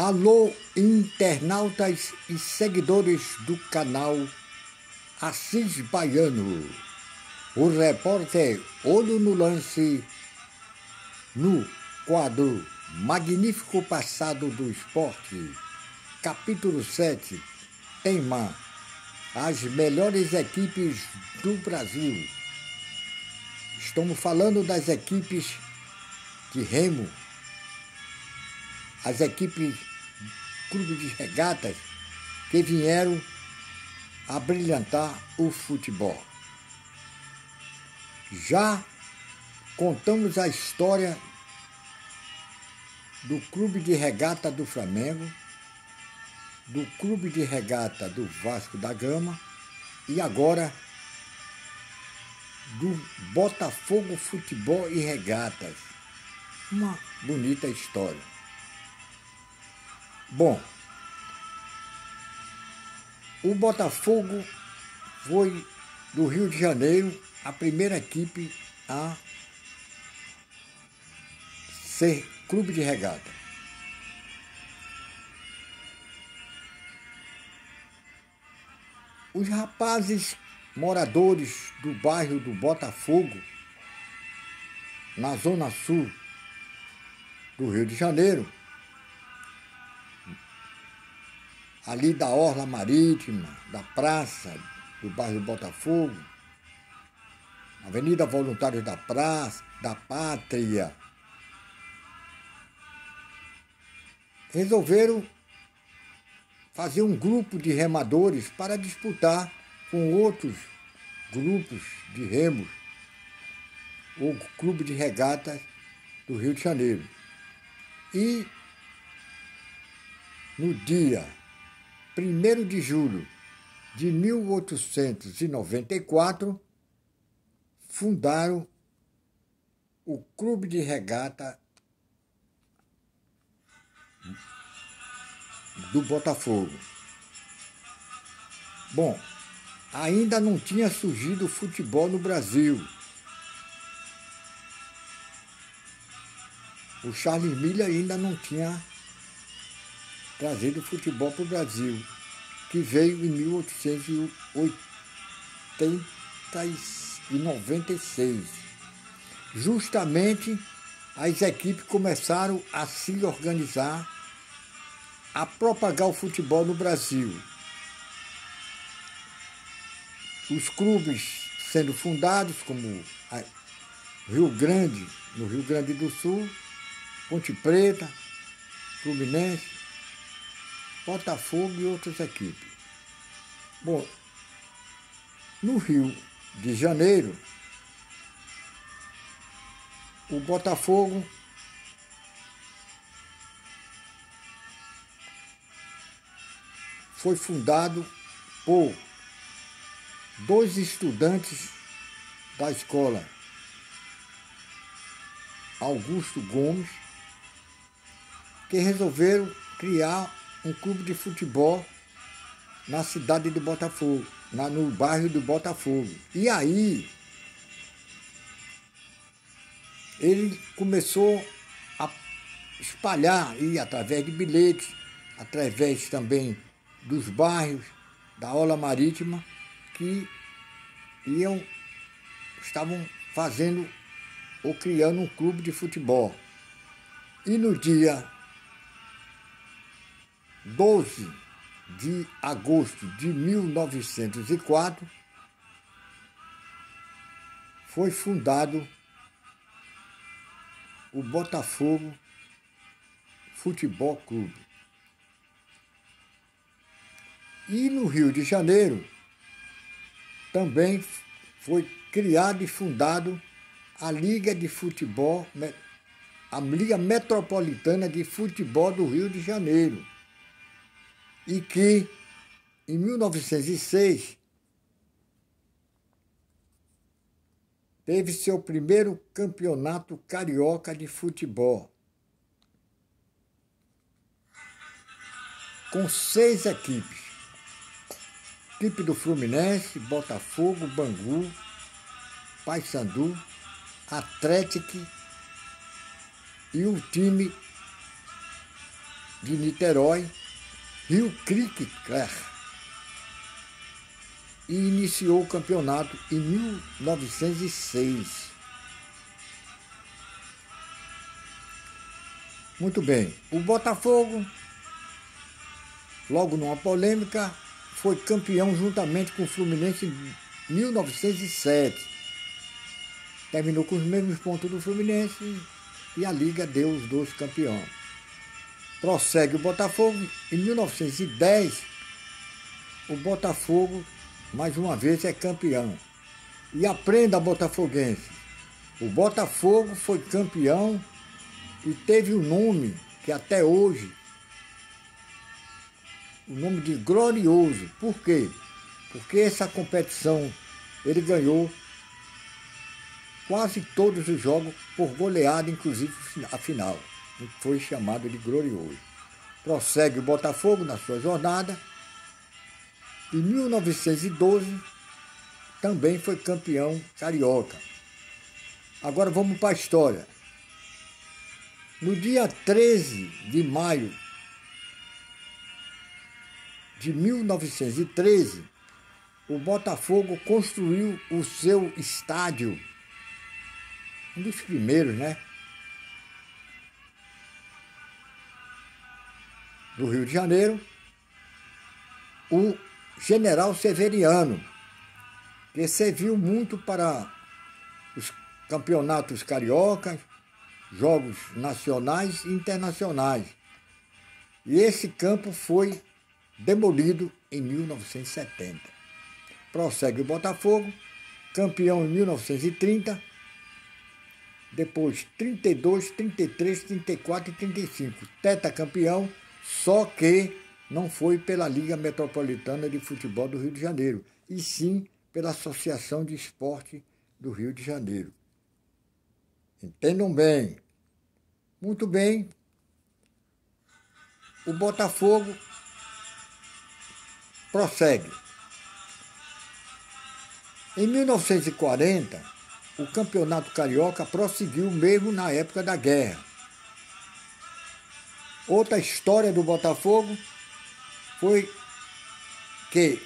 Alô, internautas e seguidores do canal Assis Baiano, o repórter Olho no Lance, no quadro Magnífico Passado do Esporte, capítulo 7, tema As melhores equipes do Brasil. Estamos falando das equipes de remo, as equipes clube de regatas que vieram a brilhantar o futebol. Já contamos a história do clube de regata do Flamengo, do clube de regata do Vasco da Gama e agora do Botafogo Futebol e Regatas. Uma bonita história. Bom, o Botafogo foi do Rio de Janeiro a primeira equipe a ser clube de regata. Os rapazes moradores do bairro do Botafogo, na zona sul do Rio de Janeiro, ali da Orla Marítima, da praça do bairro Botafogo, Avenida Voluntários da Praça, da Pátria, resolveram fazer um grupo de remadores para disputar com outros grupos de remos, o Clube de Regatas do Rio de Janeiro. E no dia 1º de julho de 1894, fundaram o Clube de Regata do Botafogo. Bom, ainda não tinha surgido o futebol no Brasil. O Charles Miller ainda não tinha trazido o futebol para o Brasil, que veio em 1896. Justamente as equipes começaram a se organizar, a propagar o futebol no Brasil. Os clubes sendo fundados, como Rio Grande, no Rio Grande do Sul, Ponte Preta, Fluminense, Botafogo e outras equipes. Bom, no Rio de Janeiro, o Botafogo foi fundado por 2 estudantes da escola Augusto Gomes, que resolveram criar um clube de futebol na cidade de Botafogo, no bairro do Botafogo. E aí ele começou a espalhar, e através de bilhetes, através também dos bairros da Orla Marítima, que estavam fazendo ou criando um clube de futebol. E no dia 12 de agosto de 1904, foi fundado o Botafogo Futebol Clube. E no Rio de Janeiro também foi criado e fundado a Liga de Futebol, a Liga Metropolitana de Futebol do Rio de Janeiro, e que, em 1906, teve seu primeiro campeonato carioca de futebol, com 6 equipes. Equipe do Fluminense, Botafogo, Bangu, Paysandu, Atlético e o time de Niterói, Rio Crique Clare, e iniciou o campeonato em 1906. Muito bem, o Botafogo, logo numa polêmica, foi campeão juntamente com o Fluminense em 1907. Terminou com os mesmos pontos do Fluminense e a Liga deu os dois campeões. Prossegue o Botafogo. Em 1910, o Botafogo, mais uma vez, é campeão. E aprenda, botafoguense, o Botafogo foi campeão e teve o nome que até hoje, o nome de Glorioso. Por quê? Porque essa competição ele ganhou quase todos os jogos por goleada, inclusive a final. Foi chamado de Glorioso. Prossegue o Botafogo na sua jornada. Em 1912, também foi campeão carioca. Agora vamos para a história. No dia 13 de maio de 1913, o Botafogo construiu o seu estádio, um dos primeiros, né? Do Rio de Janeiro, o General Severiano, que serviu muito para os campeonatos cariocas, jogos nacionais e internacionais. E esse campo foi demolido em 1970. Prossegue o Botafogo, campeão em 1930, depois 32, 33, 34 e 35. Tetracampeão, só que não foi pela Liga Metropolitana de Futebol do Rio de Janeiro, e sim pela Associação de Esporte do Rio de Janeiro. Entendam bem. Muito bem. O Botafogo prossegue. Em 1940, o Campeonato Carioca prosseguiu mesmo na época da guerra. Outra história do Botafogo foi que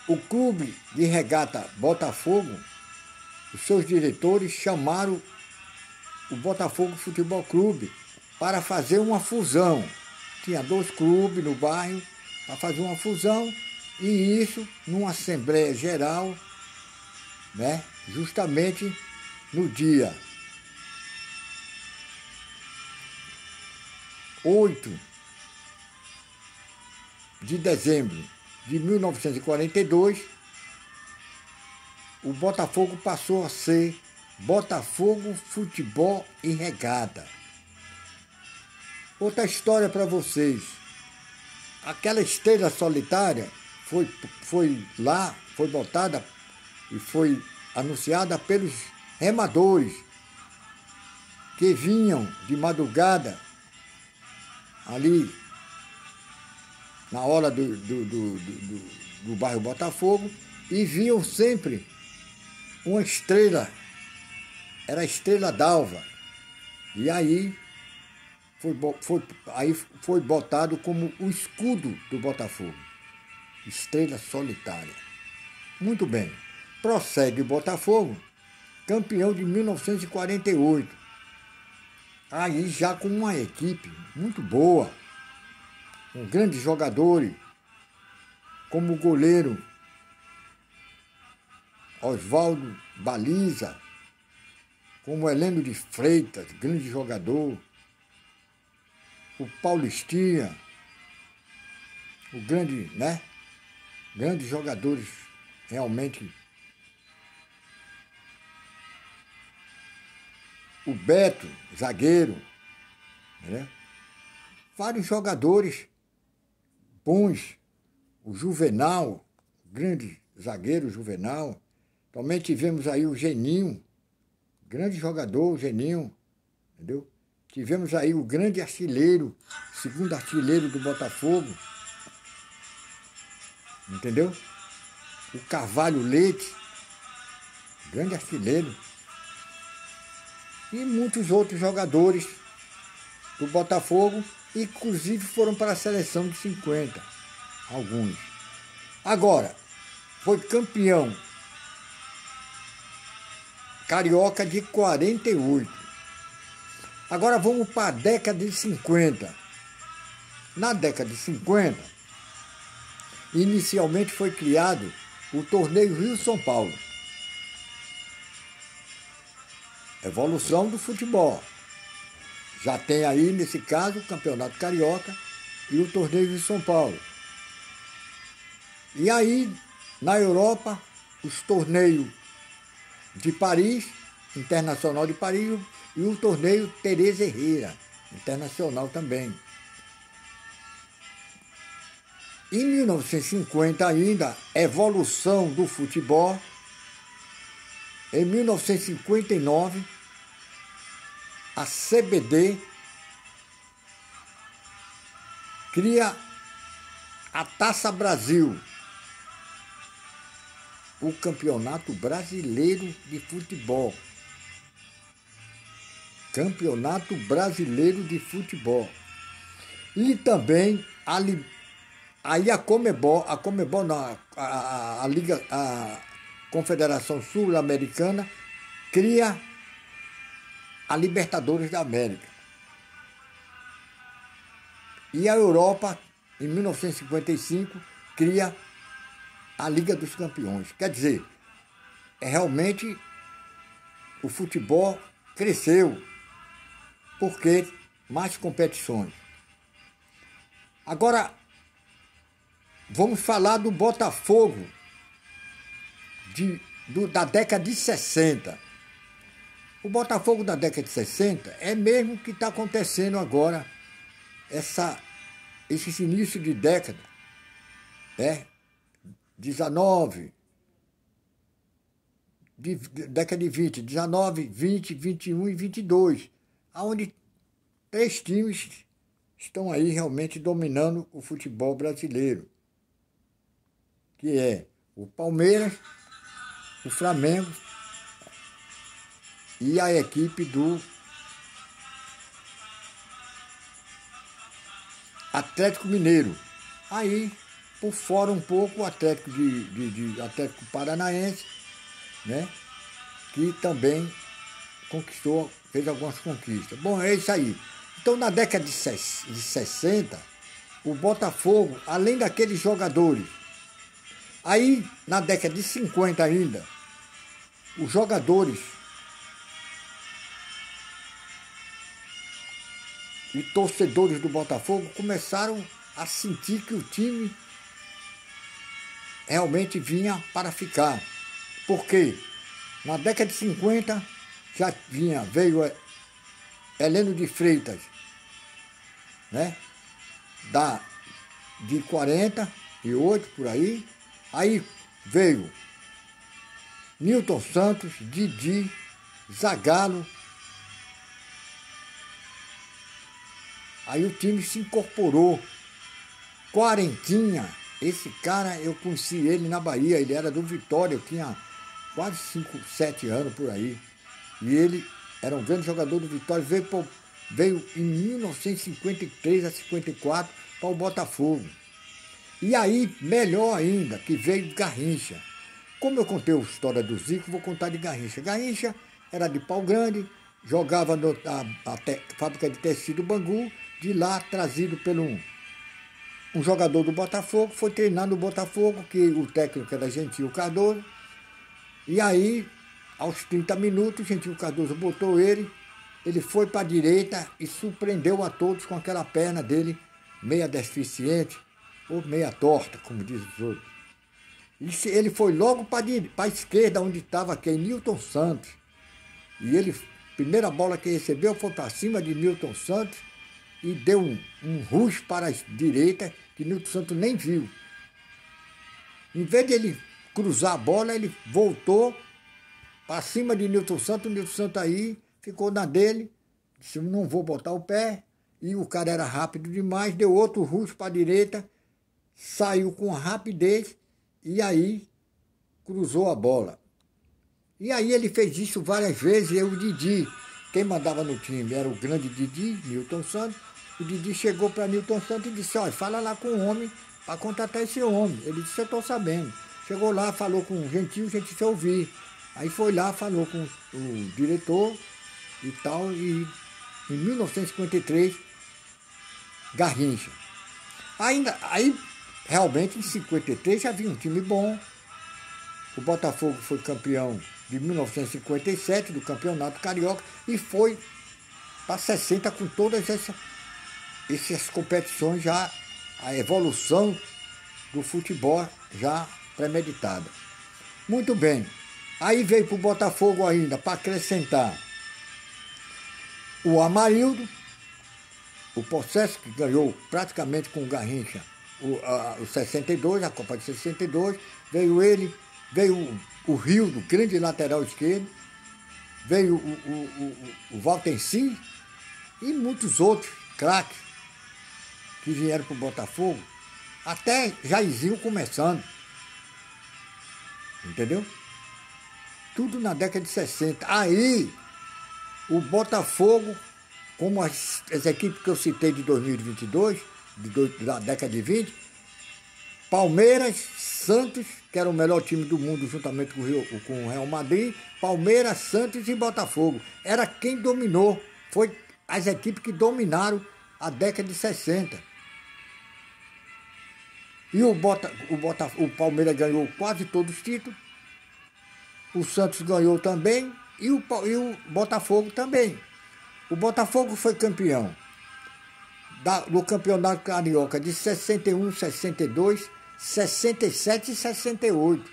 o Clube de Regata Botafogo, os seus diretores chamaram o Botafogo Futebol Clube para fazer uma fusão. Tinha 2 clubes no bairro para fazer uma fusão, e isso numa Assembleia Geral, né, justamente no dia 8 de dezembro de 1942, o Botafogo passou a ser Botafogo Futebol e Regata. Outra história para vocês. Aquela estrela solitária foi botada e foi anunciada pelos remadores que vinham de madrugada ali na hora do bairro Botafogo e viam sempre uma estrela, era a Estrela d'Alva. E aí foi botado como o escudo do Botafogo, Estrela Solitária. Muito bem, prossegue o Botafogo, campeão de 1948. Aí já com uma equipe muito boa, com grandes jogadores, como o goleiro Oswaldo Baliza, como Heleno de Freitas, grande jogador, o Paulistinha, o grande, né? Grandes jogadores, realmente. O Beto, zagueiro, né? Vários jogadores bons, o Juvenal, grande zagueiro Juvenal. Também tivemos aí o Geninho, grande jogador, o Geninho, entendeu? Tivemos aí o grande artilheiro, segundo artilheiro do Botafogo, entendeu? O Carvalho Leite, grande artilheiro. e muitos outros jogadores do Botafogo, inclusive foram para a seleção de 50, alguns. Agora, foi campeão carioca de 48. Agora vamos para a década de 50. Na década de 50, inicialmente foi criado o Torneio Rio-São Paulo. Evolução do futebol. Já tem aí, nesse caso, o Campeonato Carioca e o Torneio Rio-São Paulo. E aí, na Europa, os torneios de Paris, Internacional de Paris, e o torneio Teresa Herrera, internacional também. Em 1950 ainda, evolução do futebol. Em 1959, a CBD cria a Taça Brasil, o Campeonato Brasileiro de Futebol. Campeonato Brasileiro de Futebol. E também aí a Conmebol não, a Liga, a Confederação Sul-Americana cria a Libertadores da América. E a Europa, em 1955, cria a Liga dos Campeões. Quer dizer, realmente o futebol cresceu, porque mais competições. Agora, vamos falar do Botafogo da década de 60. O Botafogo da década de 60 é mesmo que está acontecendo agora, esse início de década, 19, década de 20, 19, 20, 21 e 22, onde 3 times estão aí realmente dominando o futebol brasileiro, que é o Palmeiras, o Flamengo e a equipe do Atlético Mineiro. Aí, por fora um pouco, o Atlético Atlético Paranaense, né, que também fez algumas conquistas. Bom, é isso aí. Então, na década de 60, o Botafogo, além daqueles jogadores, aí na década de 50 ainda, os jogadores e torcedores do Botafogo começaram a sentir que o time realmente vinha para ficar. Porque na década de 50 veio Heleno de Freitas, né? De 48 por aí. Aí veio Nilton Santos, Didi, Zagallo. Aí o time se incorporou. Quarentinha, esse cara eu conheci ele na Bahia, ele era do Vitória, eu tinha quase 5, 7 anos por aí. E ele era um grande jogador do Vitória, veio em 1953 a 54 para o Botafogo. E aí, melhor ainda, que veio Garrincha. Como eu contei a história do Zico, vou contar de Garrincha. Garrincha era de Pau Grande, jogava na fábrica de tecido Bangu, de lá trazido por um jogador do Botafogo, foi treinar no Botafogo, que o técnico era Gentil Cardoso. E aí, aos 30 minutos, Gentil Cardoso botou ele foi para a direita e surpreendeu a todos com aquela perna dele, meia deficiente, ou meia torta, como diz os outros. E ele foi logo para a esquerda, onde estava Nilton Santos. E ele, primeira bola que recebeu, foi para cima de Nilton Santos e deu um rush para a direita, que Nilton Santos nem viu. Em vez de ele cruzar a bola, ele voltou para cima de Nilton Santos. O Nilton Santos aí ficou na dele, disse, não vou botar o pé. E o cara era rápido demais, deu outro rush para a direita, saiu com rapidez e aí cruzou a bola. E aí ele fez isso várias vezes, e o Didi, quem mandava no time era o grande Didi, Newton Santos. O Didi chegou para Newton Santos e disse, olha, fala lá com o homem para contratar esse homem. Ele disse, eu estou sabendo. Chegou lá, falou com o Gentil se ouvir. Aí foi lá, falou com o diretor e tal, e em 1953, Garrincha. Aí, realmente, em 53 já havia um time bom. O Botafogo foi campeão de 1957 do Campeonato Carioca e foi para 60 com todas essas competições já, a evolução do futebol já premeditada. Muito bem. Aí veio para o Botafogo ainda, para acrescentar, o Amarildo, o Possesso, que ganhou praticamente com o Garrincha o 62, a Copa de 62, veio ele, veio o Rildo, grande lateral esquerdo, veio o Valtenci e muitos outros craques que vieram para o Botafogo, até Jairzinho começando, entendeu? Tudo na década de 60. Aí, o Botafogo, como as equipes que eu citei de 2022, da década de 20, Palmeiras, Santos, que era o melhor time do mundo juntamente com o Real Madrid, Palmeiras, Santos e Botafogo. Era quem dominou, foi as equipes que dominaram a década de 60. E o Palmeiras ganhou quase todos os títulos, o Santos ganhou também e o Botafogo também. O Botafogo foi campeão do Campeonato Carioca de 61, 62, 67 e 68.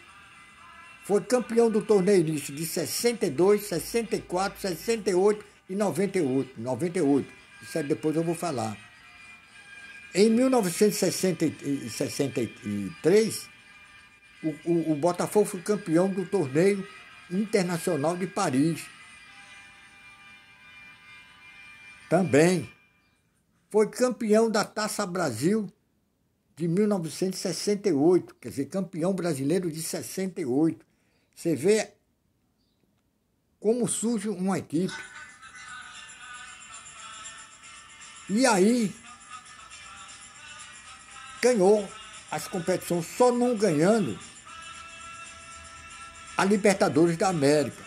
Foi campeão do torneio início de 62, 64, 68 e 98. Isso aí depois eu vou falar. Em 1963, o Botafogo foi campeão do torneio internacional de Paris. Também foi campeão da Taça Brasil de 1968, quer dizer, campeão brasileiro de 68. Você vê como surge uma equipe. E aí ganhou as competições, só não ganhando a Libertadores da América.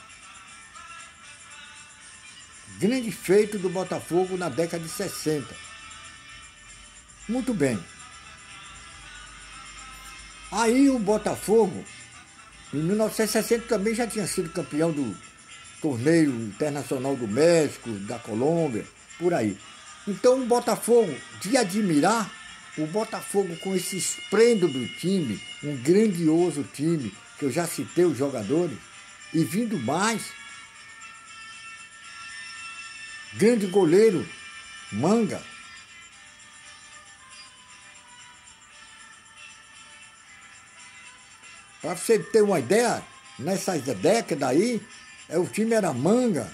Grande feito do Botafogo na década de 60. Muito bem. Aí o Botafogo, em 1960, também já tinha sido campeão do torneio internacional do México, da Colômbia, por aí. Então o Botafogo, de admirar, o Botafogo com esse esplêndido time, um grandioso time, que eu já citei os jogadores, e vindo mais, grande goleiro, Manga. Para você ter uma ideia, nessas décadas aí, o time era Manga,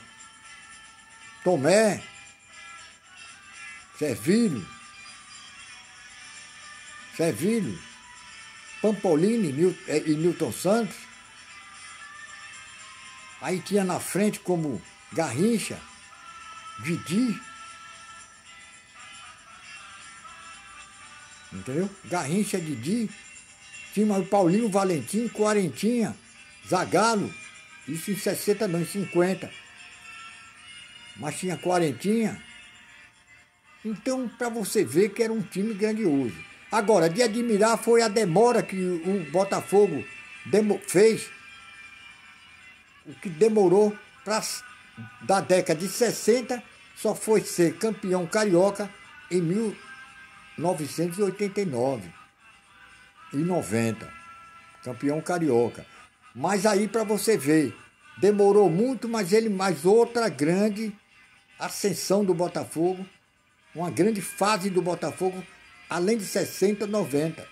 Tomé, Servilho, Pampolini e Newton Santos. Aí tinha na frente como Garrincha, Didi, entendeu? Garrincha, Didi, tinha o Paulinho Valentim, Quarentinha, Zagallo, isso em 60 não, em 50. Mas tinha Quarentinha. Então, para você ver que era um time grandioso. Agora, de admirar foi a demora que o Botafogo fez, o que demorou da década de 60, só foi ser campeão carioca em 1989 e 90. Campeão carioca. Mas aí, para você ver, demorou muito, mas outra grande ascensão do Botafogo, uma grande fase do Botafogo, além de 60, 90.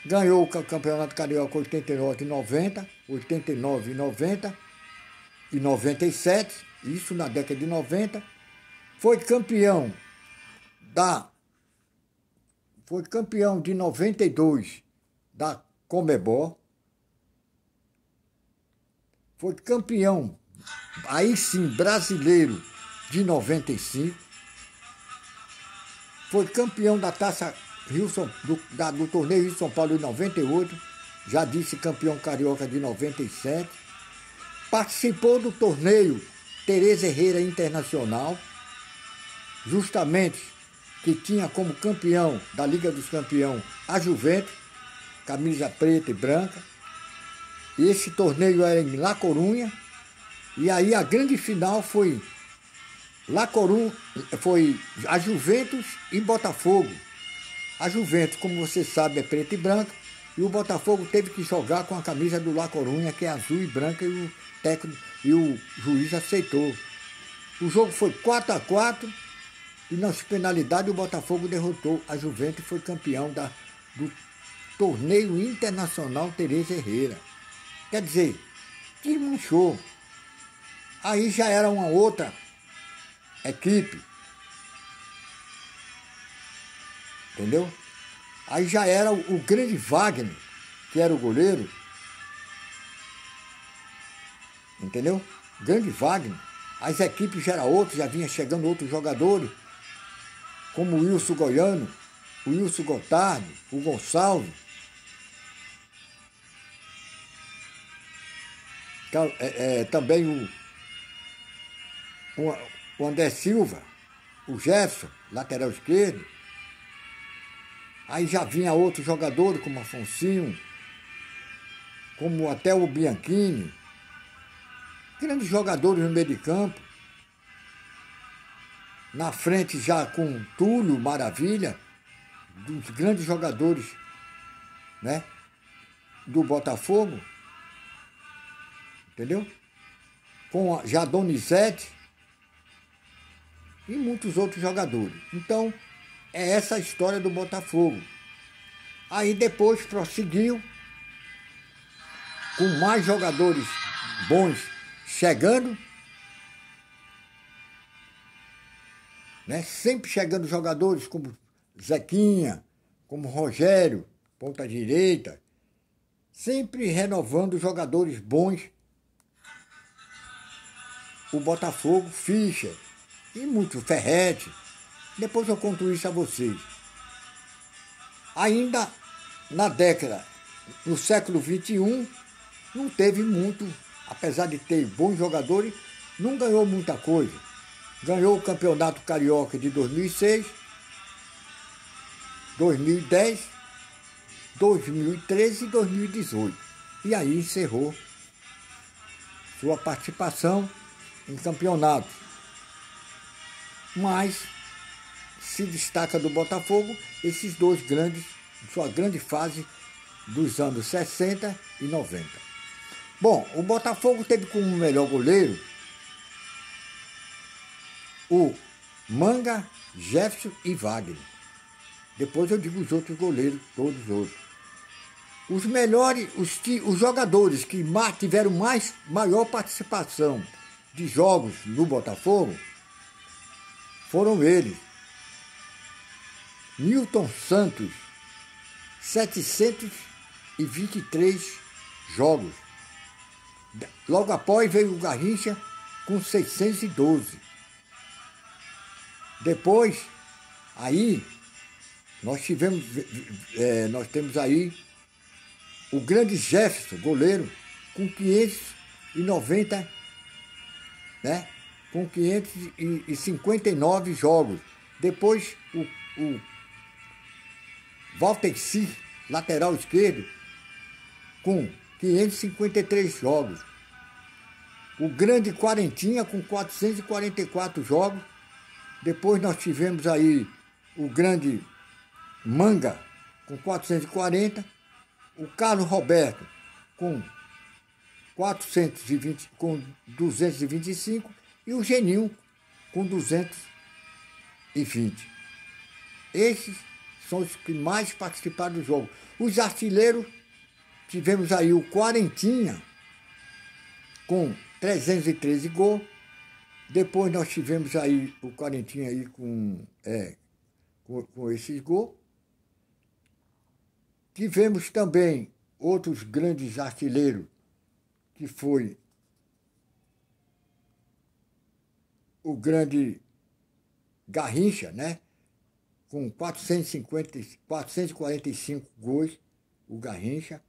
Ganhou o Campeonato Carioca 89 e 90, 89 e 90 e 97, isso na década de 90. Foi campeão de 92 da Conmebol. Foi campeão aí sim, brasileiro de 95. Foi campeão da Taça do torneio Rio São Paulo em 98. Já disse campeão carioca de 97. Participou do torneio Tereza Herrera Internacional, justamente que tinha como campeão da Liga dos Campeões a Juventus, camisa preta e branca. E esse torneio era em La Corunha. E aí a grande final foi La Corunha, foi a Juventus e Botafogo. A Juventus, como você sabe, é preta e branca, e o Botafogo teve que jogar com a camisa do La Corunha, que é azul e branca, e o técnico e o juiz aceitou. O jogo foi 4-4, e nas penalidades o Botafogo derrotou a Juventus e foi campeão do torneio internacional Tereza Herrera. Quer dizer, desmanchou. Aí já era uma outra equipe. Entendeu? Aí já era o grande Wagner, que era o goleiro. Entendeu? Grande Wagner. As equipes já eram outras, já vinha chegando outros jogadores, como o Wilson Goiano, o Wilson Gotardo, o Gonçalves. Também o André Silva, o Jefferson, lateral esquerdo. Aí já vinha outros jogadores, como Afonsinho, como até o Bianchini. Grandes jogadores no meio de campo. Na frente já com Túlio Maravilha, dos grandes jogadores, né, do Botafogo. Entendeu? Com já Donizete e muitos outros jogadores. Então, é essa a história do Botafogo. Aí depois prosseguiu com mais jogadores bons chegando, né? Sempre chegando jogadores como Zequinha, como Rogério, ponta direita, sempre renovando jogadores bons. O Botafogo, Fischer e muito, Ferretti. Depois eu conto isso a vocês. Ainda no século XXI, não teve muito, apesar de ter bons jogadores, não ganhou muita coisa. Ganhou o Campeonato Carioca de 2006, 2010, 2013 e 2018. E aí encerrou sua participação em campeonatos. Mas se destaca do Botafogo esses dois grandes, sua grande fase dos anos 60 e 90. Bom, o Botafogo teve como melhor goleiro o Manga, Jefferson e Wagner. Depois eu digo os outros goleiros, todos os outros. Os melhores, os jogadores que tiveram maior participação de jogos no Botafogo foram eles. Newton Santos, 723 jogos. Logo após veio o Garrincha com 612. Depois, aí, nós temos aí o grande Jefferson, goleiro, com 590, né? Com 559 jogos. Depois, o Walter Si, lateral esquerdo, com 553 jogos. O grande Quarentinha, com 444 jogos. Depois nós tivemos aí o grande Manga, com 440. O Carlos Roberto, com 225. E o Geninho, com 220. Esses são os que mais participaram do jogo. Os artilheiros, tivemos aí o Quarentinha, com 313 gols. Depois nós tivemos aí o Quarentinha aí com esses gols. Tivemos também outros grandes artilheiros, que foi o grande Garrincha, né? Com 445 gols, o Garrincha.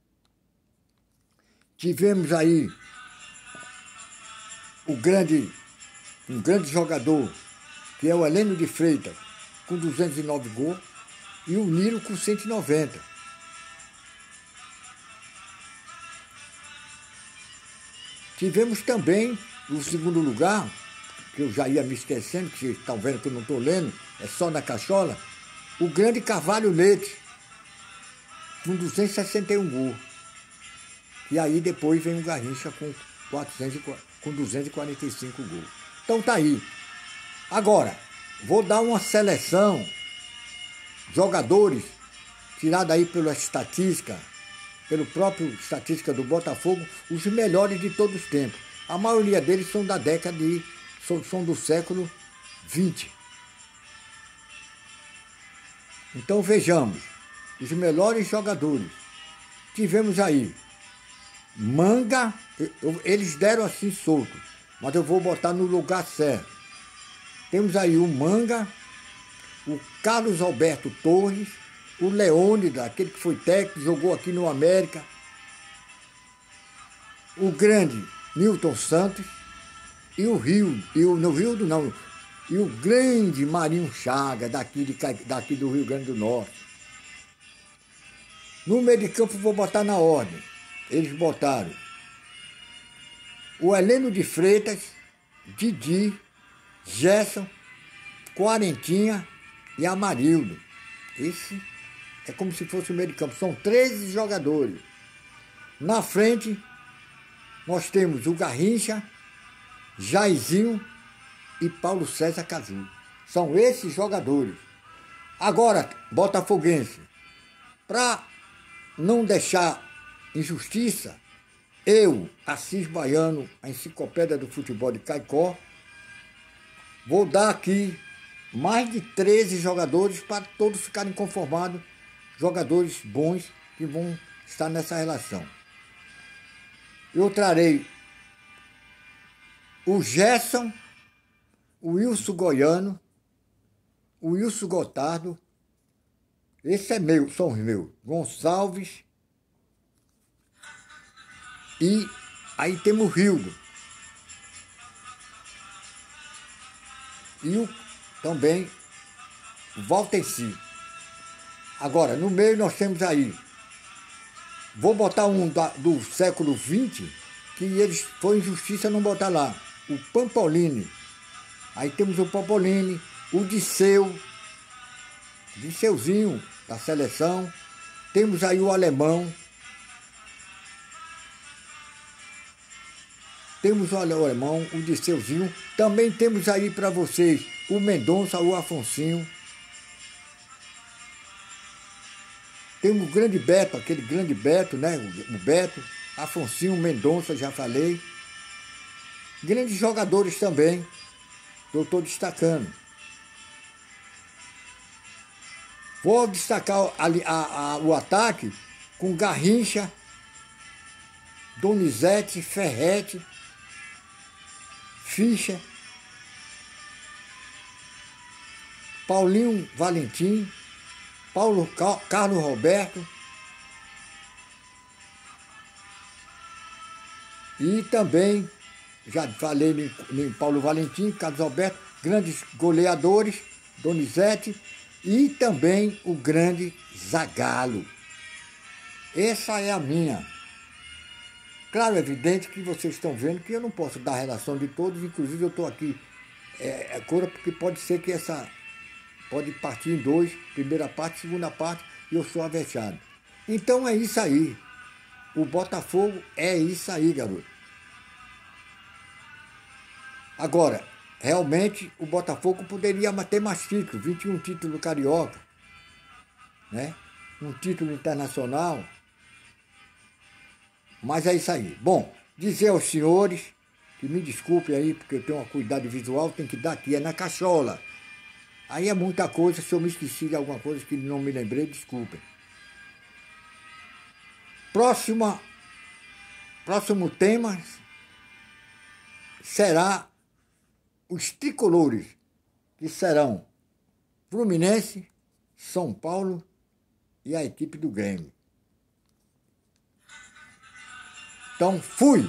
Tivemos aí um grande jogador, que é o Heleno de Freitas, com 209 gols, e o Nilo com 190. Tivemos também, no segundo lugar, que eu já ia me esquecendo, que vocês estão vendo que eu não estou lendo, é só na cachola, o grande Carvalho Leite, com 261 gols. E aí depois vem o Garrincha com 245 gols. Então tá aí. Agora, vou dar uma seleção, jogadores, tirada aí pela estatística, pelo próprio estatística do Botafogo, os melhores de todos os tempos. A maioria deles são da década são do século XX. Então vejamos, os melhores jogadores. Tivemos aí Manga, eles deram assim solto, mas eu vou botar no lugar certo. Temos aí o Manga, o Carlos Alberto Torres, o Leônidas, aquele que foi técnico, jogou aqui no América, o grande Nilton Santos, e o grande Marinho Chaga, daqui do Rio Grande do Norte. No meio de campo vou botar na ordem. Eles botaram o Heleno de Freitas, Didi, Gerson, Quarentinha e Amarildo. Esse é como se fosse o meio de campo. São 13 jogadores. Na frente, nós temos o Garrincha, Jairzinho e Paulo César Caju. São esses jogadores. Agora, botafoguense, para não deixar injustiça, eu, Assis Baiano, a enciclopédia do futebol de Caicó, vou dar aqui mais de 13 jogadores para todos ficarem conformados, jogadores bons que vão estar nessa relação. Eu trarei o Gerson, o Wilson Goiano, o Wilson Gotardo, esse é meu, são os meus, Gonçalves, e aí temos o Rildo. E também o Valteci. Agora, no meio nós temos aí, vou botar um do século XX, que eles foi injustiça não botar lá, o Pampolini. Aí temos o Pampolini, o Disseuzinho da seleção, temos aí o Alemão, o Disseuzinho, também temos aí para vocês o Mendonça, o Afonsinho, temos o grande Beto, aquele grande Beto, né? O Beto, Afonsinho, Mendonça, já falei. Grandes jogadores também, eu estou destacando. Vou destacar o ataque com Garrincha, Donizete, Ferrete, Ficha, Paulinho Valentim, Carlos Roberto e também, já falei em Paulo Valentim, Carlos Roberto, grandes goleadores, Donizete e também o grande Zagallo. Essa é a minha. Claro, é evidente que vocês estão vendo que eu não posso dar a relação de todos, inclusive eu estou aqui porque pode ser que essa pode partir em dois, primeira parte, segunda parte, e eu sou avexado. Então é isso aí. O Botafogo é isso aí, garoto. Agora, realmente o Botafogo poderia ter mais títulos, 21 títulos carioca, né? Um título internacional. Mas é isso aí. Bom, dizer aos senhores que me desculpem aí, porque eu tenho uma cuidado visual, tem que dar aqui, é na cachola. Aí é muita coisa, se eu me esqueci de alguma coisa que não me lembrei, desculpem. Próximo tema será os tricolores, que serão Fluminense, São Paulo e a equipe do Grêmio. Então, fui!